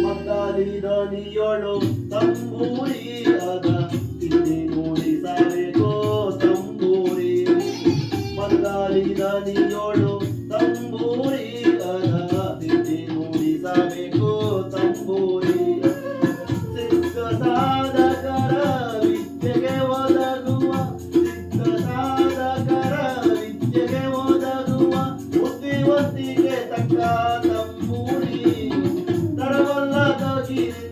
ಮದ್ದಾಲಿ ದನಿಯೋಳು ತಂಬೂರಿ ಅದ ತಿಂಡಿ ನುಡಿಸಬೇಕೋ ತಂಬೂರಿ. ಮದ್ದಾಲಿ ದನಿಯೋಳು ತಂಬೂರಿ ಅದ ತಿಂಡಿ ನುಡಿಸಬೇಕೋ ತಂಬೂರಿ. ಸಿದ್ಧ ಸಾಧಕರ ವಿದ್ಯೆಗೆ ಒದಗುವ ಸಿದ್ಧ ಸಾಧಕರ ವಿದ್ಯೆಗೆ ಒದಗುವ ಬುದ್ಧಿವಂತಿಕೆ ತಕ್ಕ ತಂಬೂರಿ. ತರವಲ್ಲದ ಗಿರಿ